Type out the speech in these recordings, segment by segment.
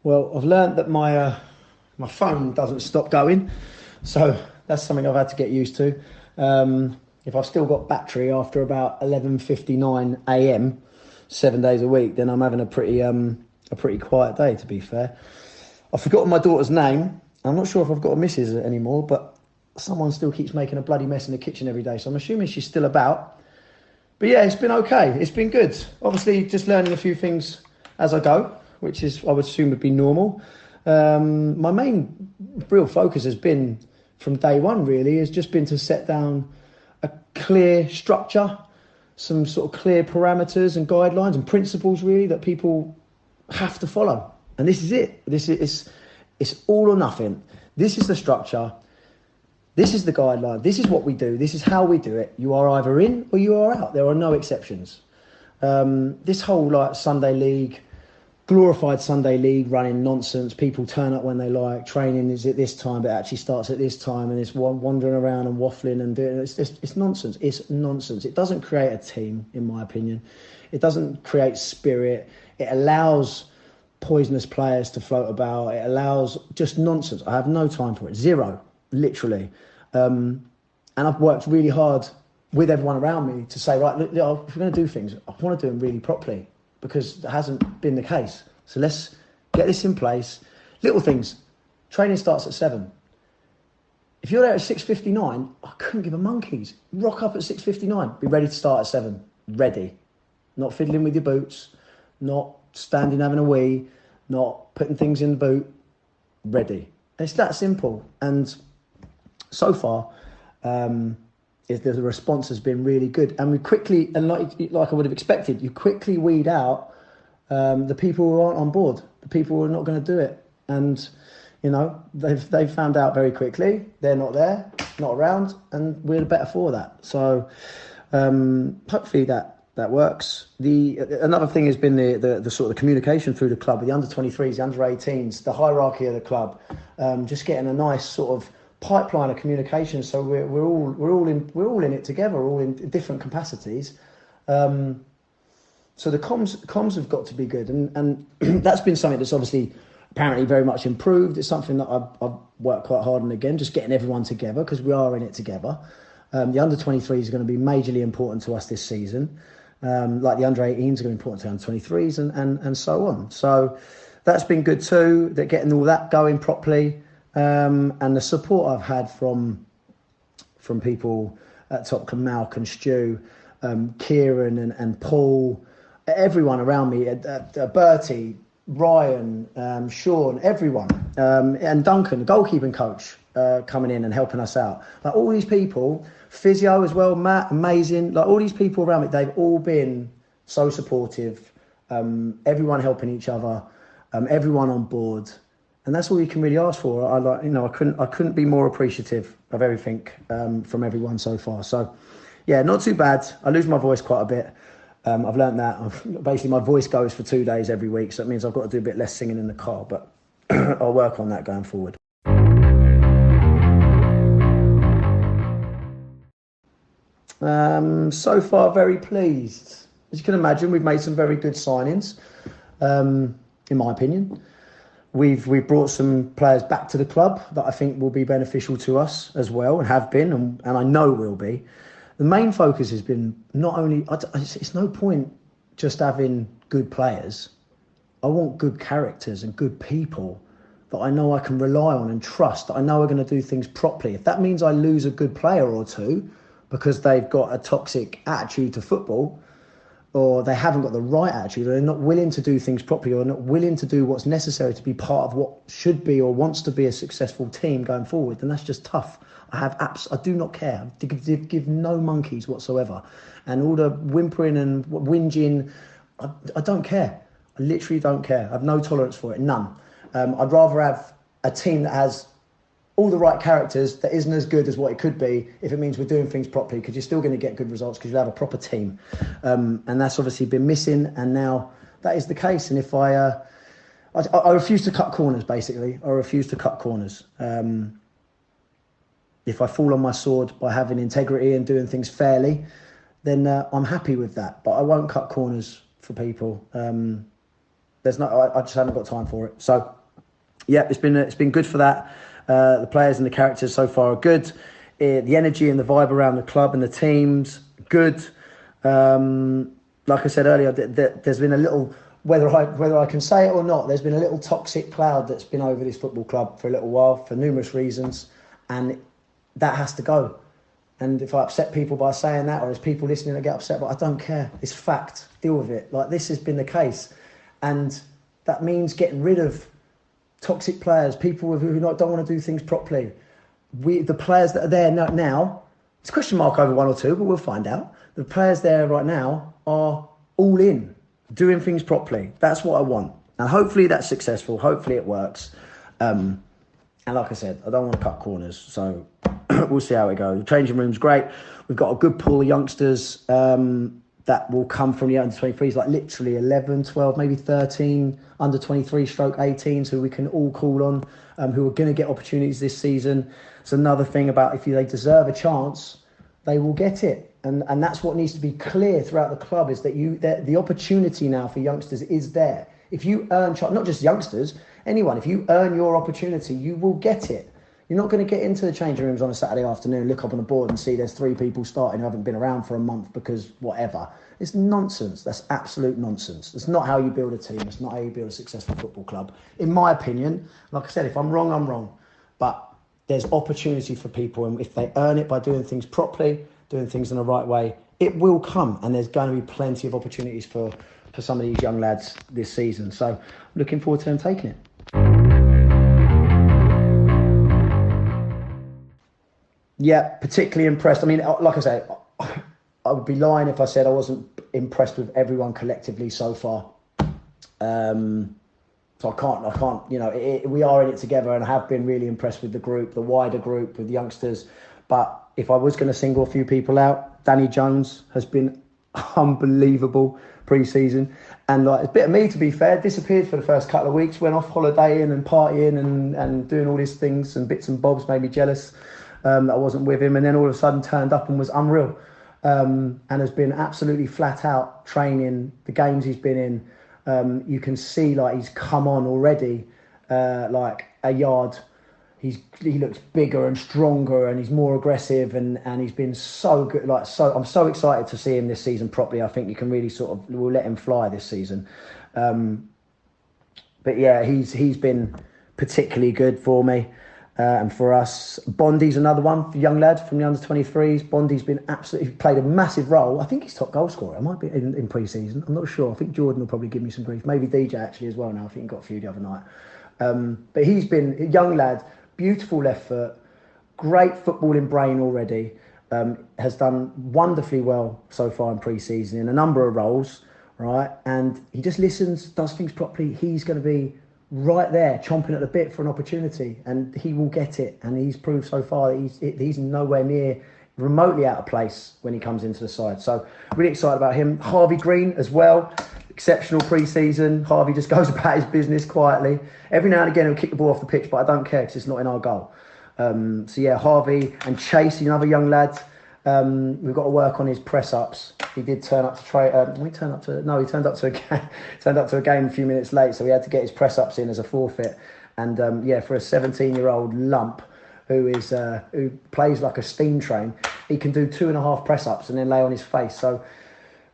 Well, I've learned that my phone doesn't stop going, so that's something I've had to get used to. If I've still got battery after about 11:59 a.m. 7 days a week, then I'm having a pretty quiet day. To be fair, I've forgotten my daughter's name. I'm not sure if I've got a missus anymore, but someone still keeps making a bloody mess in the kitchen every day, so I'm assuming she's still about. But yeah, it's been okay. It's been good. Obviously, just learning a few things as I go, which is I would assume would be normal. My main real focus has been from day one. Really, has just been to set down a clear structure, some sort of clear parameters and guidelines and principles really that people have to follow. And this is it. This is it's all or nothing. This is the structure. This is the guideline. This is what we do. This is how we do it. You are either in or you are out. There are no exceptions. This whole like Sunday league, glorified Sunday league running nonsense. People turn up when they like. Training is at this time, but it actually starts at this time, and it's wandering around and waffling and doing. It's nonsense. It's nonsense. It doesn't create a team, in my opinion. It doesn't create spirit. It allows poisonous players to float about. It allows just nonsense. I have no time for it. Zero, literally. And I've worked really hard with everyone around me to say, right, look, if we're going to do things, I want to do them really properly because it hasn't been the case. So let's get this in place. Little things. Training starts at 7. If you're there at 6:59, I couldn't give a monkeys. Rock up at 6:59. Be ready to start at 7. Ready. Not fiddling with your boots. Not standing having a wee. Not putting things in the boot. Ready. It's that simple. And so far, the response has been really good, and we quickly, and like I would have expected, you quickly weed out the people who aren't on board, the people who are not going to do it, and they've found out very quickly they're not there, not around, and we're the better for that. So hopefully that works. Another thing has been the sort of the communication through the club with the under-23s, the under-18s, the hierarchy of the club, just getting a nice sort of pipeline of communication, so we're all in it together, we're all in different capacities. So the comms have got to be good, and that's been something that's obviously apparently very much improved. It's something that I've worked quite hard on again, just getting everyone together because we are in it together. The under-23s are going to be majorly important to us this season, like the under-18s are going to be important to the under-23s, and so on. So that's been good too. That getting all that going properly. And the support I've had from people at Top, Malcolm, Stu, Kieran and Paul, everyone around me, Bertie, Ryan, Sean, everyone, and Duncan, the goalkeeping coach, coming in and helping us out. Like all these people, physio as well, Matt, amazing. Like all these people around me, they've all been so supportive. Everyone helping each other, everyone on board. And that's all you can really ask for. I couldn't be more appreciative of everything from everyone so far. So, yeah, not too bad. I lose my voice quite a bit. I've learned that. Basically, my voice goes for 2 days every week, so it means I've got to do a bit less singing in the car. But I'll work on that going forward. So far, very pleased. As you can imagine, we've made some very good signings, in my opinion. We've brought some players back to the club that I think will be beneficial to us as well, and have been, and I know will be. The main focus has been not only, it's no point just having good players. I want good characters and good people that I know I can rely on and trust, that I know are going to do things properly. If that means I lose a good player or two because they've got a toxic attitude to football, or they haven't got the right attitude, or they're not willing to do things properly, or not willing to do what's necessary to be part of what should be or wants to be a successful team going forward, then that's just tough. I do not care. I give no monkeys whatsoever. And all the whimpering and whinging, I don't care. I literally don't care. I have no tolerance for it, none. I'd rather have a team that has all the right characters that isn't as good as what it could be if it means we're doing things properly, because you're still going to get good results because you have a proper team. And that's obviously been missing, and now that is the case. And if I refuse to cut corners, basically. I refuse to cut corners. If I fall on my sword by having integrity and doing things fairly, then I'm happy with that. But I won't cut corners for people. There's no, I just haven't got time for it. So, yeah, it's been good for that. The players and the characters so far are good. The energy and the vibe around the club and the teams, good. Like I said earlier, there's been a little, whether I can say it or not, there's been a little toxic cloud that's been over this football club for a little while for numerous reasons, and that has to go. And if I upset people by saying that, or there's people listening that get upset, but I don't care. It's fact. Deal with it. Like, this has been the case, and that means getting rid of toxic players, people who don't want to do things properly. The players that are there now, it's a question mark over one or two, but we'll find out. The players there right now are all in, doing things properly. That's what I want. And hopefully that's successful. Hopefully it works. And like I said, I don't want to cut corners. So we'll see how it goes. The changing room's great. We've got a good pool of youngsters that will come from the under-23s, like literally 11, 12, maybe 13 under-23/18s who we can all call on, who are going to get opportunities this season. It's another thing about if they deserve a chance, they will get it. And that's what needs to be clear throughout the club, is that the opportunity now for youngsters is there. If you earn, not just youngsters, anyone, if you earn your opportunity, you will get it. You're not going to get into the changing rooms on a Saturday afternoon, look up on the board and see there's 3 people starting who haven't been around for a month because whatever. It's nonsense. That's absolute nonsense. That's not how you build a team. It's not how you build a successful football club. In my opinion, like I said, if I'm wrong, I'm wrong. But there's opportunity for people, and if they earn it by doing things properly, doing things in the right way, it will come, and there's going to be plenty of opportunities for some of these young lads this season. So looking forward to them taking it. Yeah, particularly impressed. I mean, like I say, I would be lying if I said I wasn't impressed with everyone collectively so far. So I can't. You know, we are in it together, and I have been really impressed with the group, the wider group, with the youngsters. But if I was going to single a few people out, Danny Jones has been unbelievable pre-season, and like a bit of me, to be fair, disappeared for the first couple of weeks, went off holidaying and partying and doing all these things and bits and bobs, made me jealous. That I wasn't with him, and then all of a sudden turned up and was unreal, and has been absolutely flat out training. The games he's been in, you can see like he's come on already, like a yard. He looks bigger and stronger, and he's more aggressive, and he's been so good. I'm so excited to see him this season properly. I think you can really we'll let him fly this season. But yeah, he's been particularly good for me. And for us, Bondi's another one, for young lad from the under-23s. Bondi's been absolutely played a massive role. I think he's top goal scorer. It might be in pre-season. I'm not sure. I think Jordan will probably give me some grief. Maybe DJ actually as well now. I think he got a few the other night. But he's been a young lad, beautiful left foot, great footballing brain already. Has done wonderfully well so far in pre-season in a number of roles, right? And he just listens, does things properly. He's going to be right there, chomping at the bit for an opportunity, and he will get it. And he's proved so far that he's nowhere near remotely out of place when he comes into the side. So really excited about him. Harvey Green as well, exceptional pre-season. Harvey just goes about his business quietly. Every now and again he'll kick the ball off the pitch, but I don't care because it's not in our goal. So yeah, Harvey and Chase, another young lad. We've got to work on his press ups. He did turn up to he turned up to a game a few minutes late, so we had to get his press ups in as a forfeit. And for a 17-year-old lump who plays like a steam train, he can do 2.5 press ups and then lay on his face. So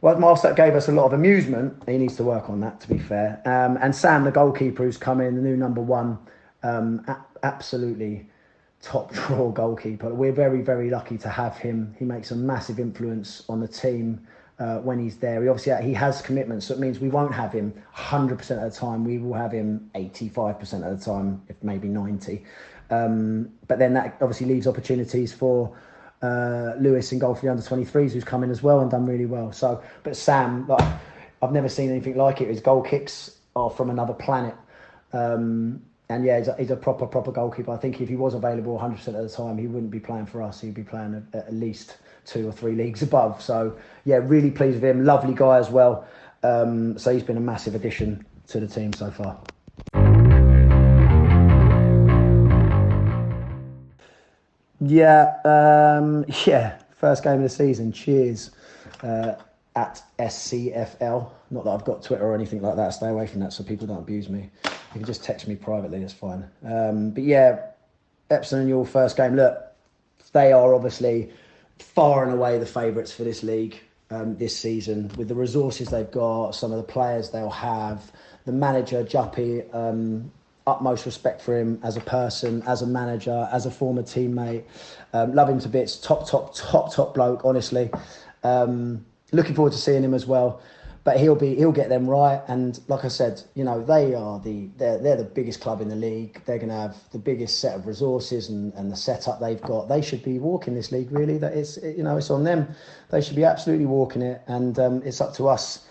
whilst that gave us a lot of amusement, he needs to work on that, to be fair. And Sam, the goalkeeper, who's come in, the new number 1, absolutely top draw goalkeeper. We're very, very lucky to have him. He makes a massive influence on the team when he's there. He has commitments, so it means we won't have him 100% of the time. We will have him 85% of the time, if maybe 90. But then that obviously leaves opportunities for Lewis in goal for the under-23s, who's come in as well and done really well. So, but Sam, I've never seen anything like it. His goal kicks are from another planet. And yeah, he's a proper goalkeeper. I think if he was available 100% of the time, he wouldn't be playing for us. He'd be playing at least 2 or 3 leagues above. So yeah, really pleased with him. Lovely guy as well. So he's been a massive addition to the team so far. Yeah, first game of the season. Cheers. at SCFL. Not that I've got Twitter or anything like that. Stay away from that so people don't abuse me. You can just text me privately, it's fine. But yeah, Epsom and Ewell first game. Look, they are obviously far and away the favourites for this league this season. With the resources they've got, some of the players they'll have, the manager, Juppy, utmost respect for him as a person, as a manager, as a former teammate. Love him to bits. Top bloke, honestly. Looking forward to seeing him as well. But he'll get them right, and like I said, you know, they're the biggest club in the league. They're going to have the biggest set of resources and the setup they've got. They should be walking this league, really. That it's on them. They should be absolutely walking it, and it's up to us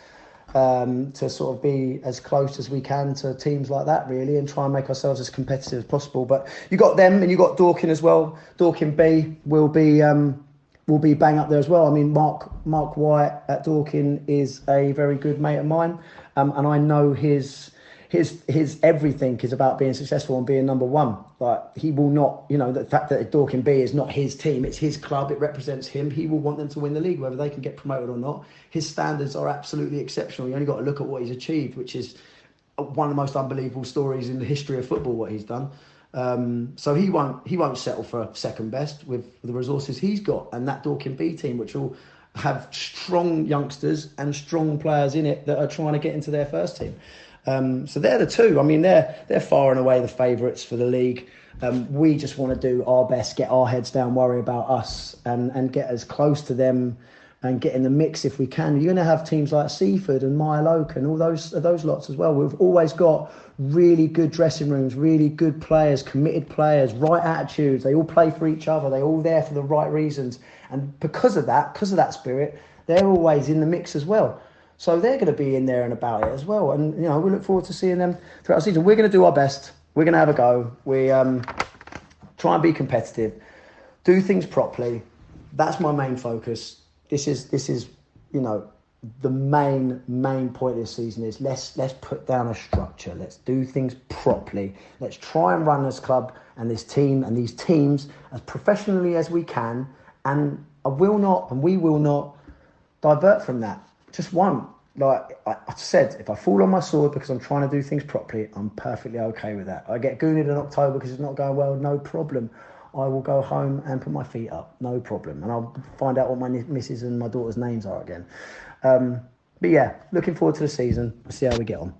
to sort of be as close as we can to teams like that, really, and try and make ourselves as competitive as possible. But you got them, and you got Dorking as well. Dorking B will be bang up there as well. I mean, Mark White at Dorking is a very good mate of mine, and I know his everything is about being successful and being number one. Like, he will not, the fact that Dorking B is not his team, it's his club, it represents him. He will want them to win the league, whether they can get promoted or not. His standards are absolutely exceptional. You only got to look at what he's achieved, which is one of the most unbelievable stories in the history of football, what he's done. So he won't settle for second best with the resources he's got, and that Dorking B team, which will have strong youngsters and strong players in it that are trying to get into their first team. So they're the two. I mean, they're far and away the favourites for the league. We just want to do our best, get our heads down, worry about us, and get as close to them and get in the mix if we can. You're going to have teams like Seaford and Mile Oak and all those lots as well. We've always got really good dressing rooms, really good players, committed players, right attitudes. They all play for each other. They're all there for the right reasons. And because of that spirit, they're always in the mix as well. So they're going to be in there and about it as well. And, we look forward to seeing them throughout the season. We're going to do our best. We're going to have a go. We try and be competitive, do things properly. That's my main focus. This is the main point of this season is let's put down a structure. Let's do things properly. Let's try and run this club and this team and these teams as professionally as we can. And we will not divert from that. Just won't. Like I said, if I fall on my sword because I'm trying to do things properly, I'm perfectly okay with that. I get gooned in October because it's not going well, no problem. I will go home and put my feet up, no problem. And I'll find out what my missus and my daughter's names are again. But yeah, looking forward to the season. We'll see how we get on.